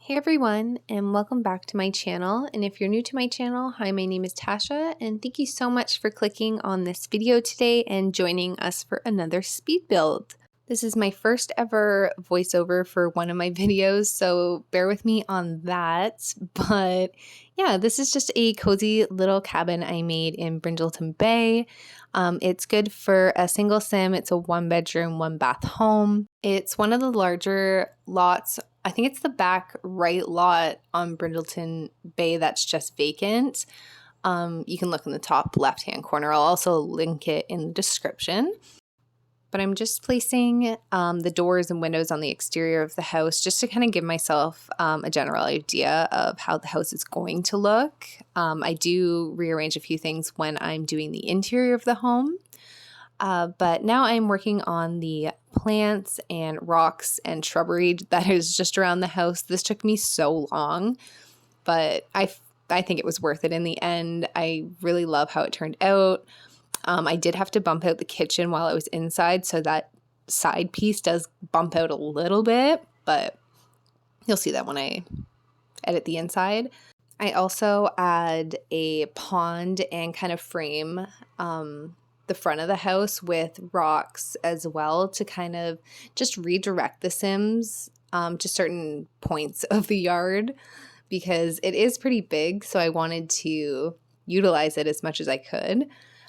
Hey everyone, and welcome back to my channel. And if you're new to my channel, hi, my name is Tasha, and thank you so much for clicking on this video today and joining us for another speed build. This is my first ever voiceover for one of my videos, so bear with me on that. But yeah, this is just a cozy little cabin I made in Brindleton Bay. It's good for a single sim. It's a 1-bedroom, 1-bath home. It's one of the larger lots. I think it's the back right lot on Brindleton Bay that's just vacant. You can look in the top left-hand corner. I'll also link it in the description. But I'm just placing the doors and windows on the exterior of the house just to kind of give myself a general idea of how the house is going to look. I do rearrange a few things when I'm doing the interior of the home. But now I'm working on the plants and rocks and shrubbery that is just around the house. This took me so long, but I think it was worth it in the end. I really love how it turned out. I did have to bump out the kitchen while I was inside, so that side piece does bump out a little bit, but you'll see that when I edit the inside. I also add a pond and kind of frame the front of the house with rocks as well to kind of just redirect the Sims to certain points of the yard because it is pretty big, so I wanted to utilize it as much as I could.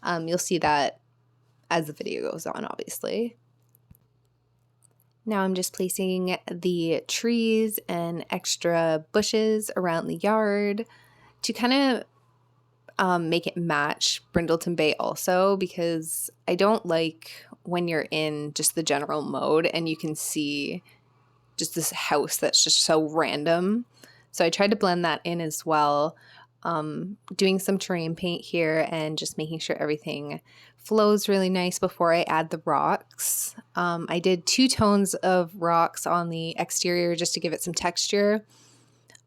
You'll see that as the video goes on, obviously. Now I'm just placing the trees and extra bushes around the yard to kind of make it match Brindleton Bay also, because I don't like when you're in just the general mode and you can see just this house that's just so random. So I tried to blend that in as well. Doing some terrain paint here and just making sure everything flows really nice before I add the rocks. I did 2 tones of rocks on the exterior just to give it some texture.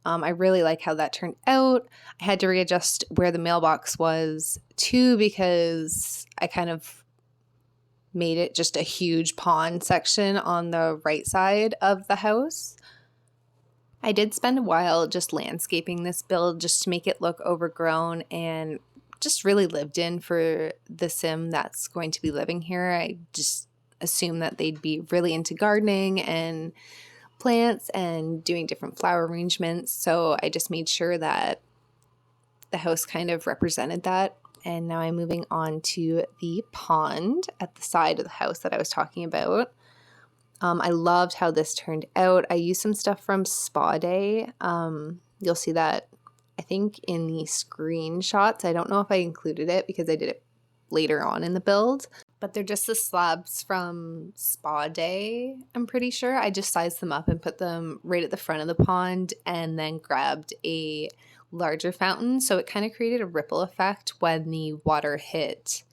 I really like how that turned out. I had to readjust where the mailbox was too because I kind of made it just a huge pond section on the right side of the house. I did spend a while just landscaping this build just to make it look overgrown and just really lived in for the sim that's going to be living here. I just assumed that they'd be really into gardening and plants and doing different flower arrangements. So I just made sure that the house kind of represented that. And now I'm moving on to the pond at the side of the house that I was talking about. I loved how this turned out. I used some stuff from Spa Day. You'll see that, I think, in the screenshots. I don't know if I included it because I did it later on in the build. But they're just the slabs from Spa Day, I'm pretty sure. I just sized them up and put them right at the front of the pond and then grabbed a larger fountain. So it kind of created a ripple effect when the water hit,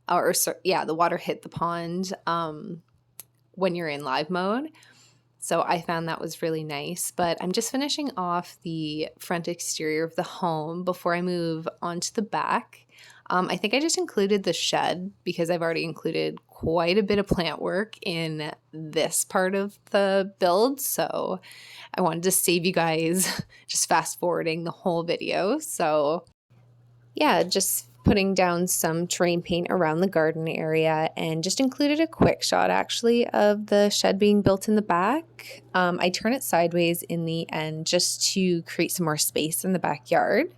the water hit the pond when you're in live mode. So I found that was really nice, but I'm just finishing off the front exterior of the home before I move on to the back. I think I just included the shed because I've already included quite a bit of plant work in this part of the build. So I wanted to save you guys just fast forwarding the whole video. So yeah, just putting down some terrain paint around the garden area and just included a quick shot actually of the shed being built in the back. I turn it sideways in the end just to create some more space in the backyard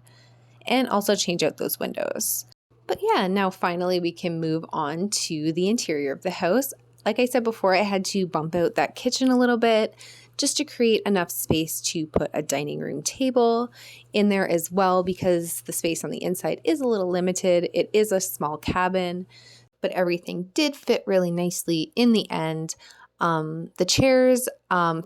and also change out those windows. But yeah, now finally we can move on to the interior of the house. Like I said before, I had to bump out that kitchen a little bit just to create enough space to put a dining room table in there as well because the space on the inside is a little limited. It is a small cabin, but everything did fit really nicely in the end. The chairs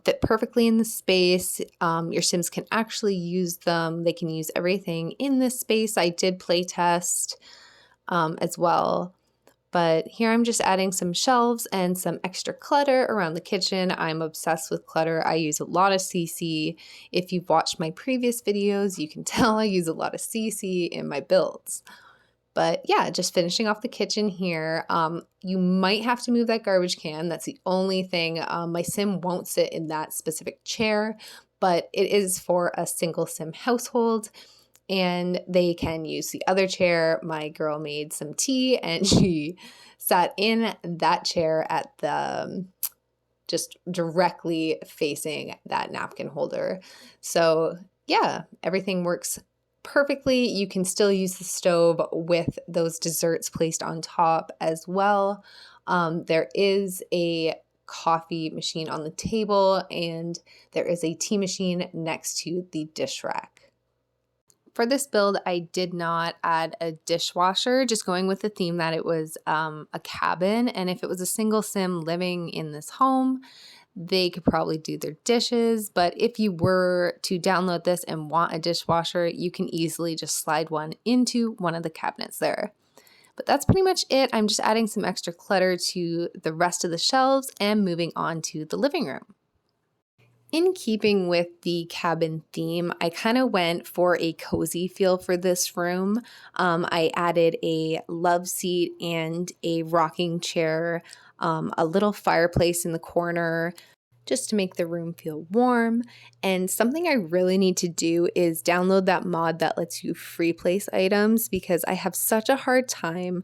fit perfectly in the space. Your Sims can actually use them. They can use everything in this space. I did play test as well. But here I'm just adding some shelves and some extra clutter around the kitchen. I'm obsessed with clutter. I use a lot of CC. If you've watched my previous videos, you can tell I use a lot of CC in my builds. But yeah, just finishing off the kitchen here. You might have to move that garbage can. That's the only thing. My sim won't sit in that specific chair, but it is for a single sim household. And they can use the other chair. My girl made some tea and she sat in that chair at the just directly facing that napkin holder. So yeah, everything works perfectly. You can still use the stove with those desserts placed on top as well. There is a coffee machine on the table and there is a tea machine next to the dish rack. For this build, I did not add a dishwasher, just going with the theme that it was a cabin. And if it was a single sim living in this home, they could probably do their dishes. But if you were to download this and want a dishwasher, you can easily just slide one into one of the cabinets there. But that's pretty much it. I'm just adding some extra clutter to the rest of the shelves and moving on to the living room. In keeping with the cabin theme, I kind of went for a cozy feel for this room. I added a love seat and a rocking chair, a little fireplace in the corner, just to make the room feel warm. And something I really need to do is download that mod that lets you free place items, because I have such a hard time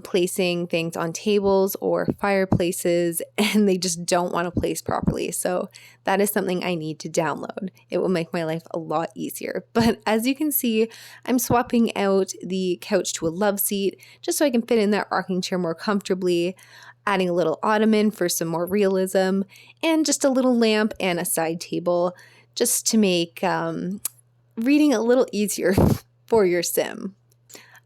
placing things on tables or fireplaces, and they just don't want to place properly. So that is something I need to download. It will make my life a lot easier. But as you can see, I'm swapping out the couch to a love seat just so I can fit in that rocking chair more comfortably, adding a little ottoman for some more realism, and just a little lamp and a side table just to make reading a little easier for your sim.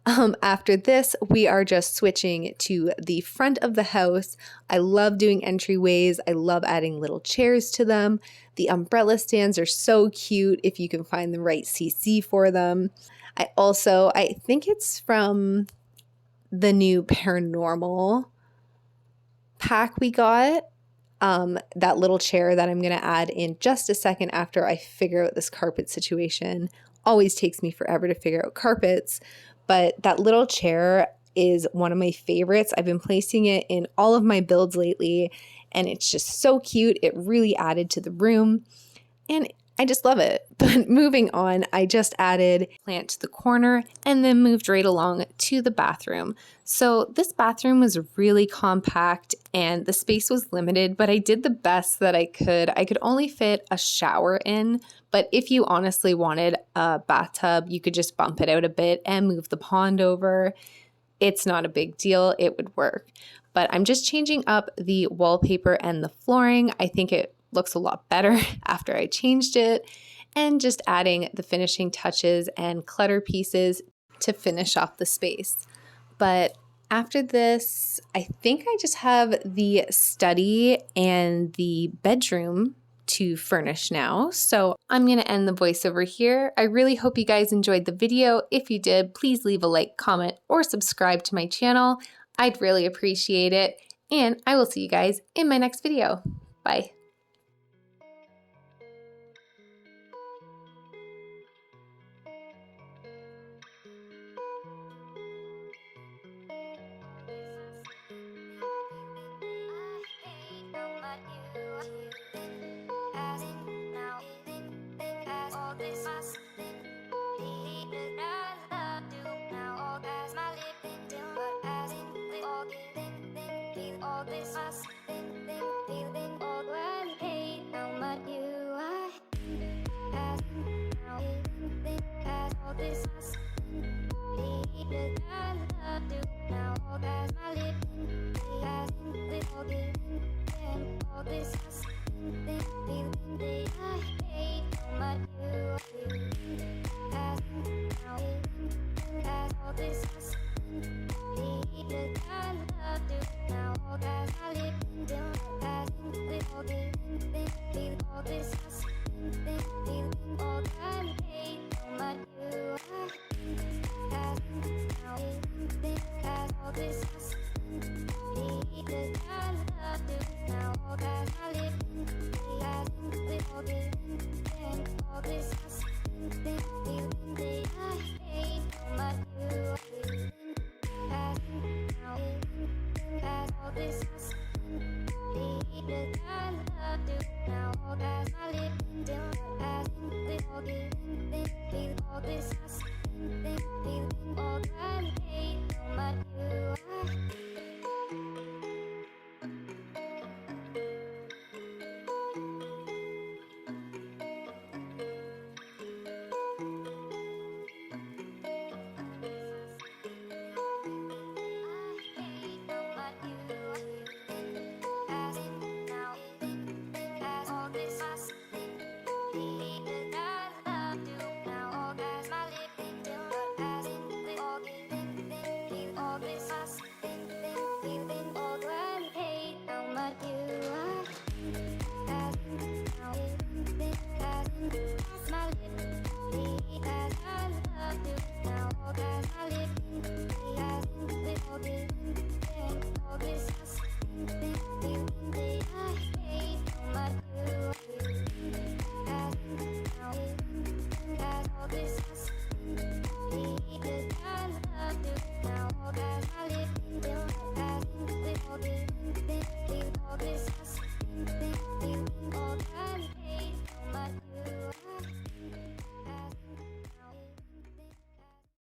After this, we are just switching to the front of the house. I love doing entryways. I love adding little chairs to them. The umbrella stands are so cute if you can find the right CC for them. I think it's from the new paranormal pack we got. That little chair that I'm going to add in just a second after I figure out this carpet situation. Always takes me forever to figure out carpets. But that little chair is one of my favorites. I've been placing it in all of my builds lately, and it's just so cute. It really added to the room, and I just love it. But moving on, I just added a plant to the corner and then moved right along to the bathroom. So this bathroom was really compact and the space was limited, but I did the best that I could. I could only fit a shower in, but if you honestly wanted a bathtub, you could just bump it out a bit and move the pond over. It's not a big deal. It would work. But I'm just changing up the wallpaper and the flooring. I think it looks a lot better after I changed it, and just adding the finishing touches and clutter pieces to finish off the space. But after this, I think I just have the study and the bedroom to furnish now. So I'm going to end the voiceover here. I really hope you guys enjoyed the video. If you did, please leave a like, comment, or subscribe to my channel. I'd really appreciate it. And I will see you guys in my next video. Bye. This forgetting, then all this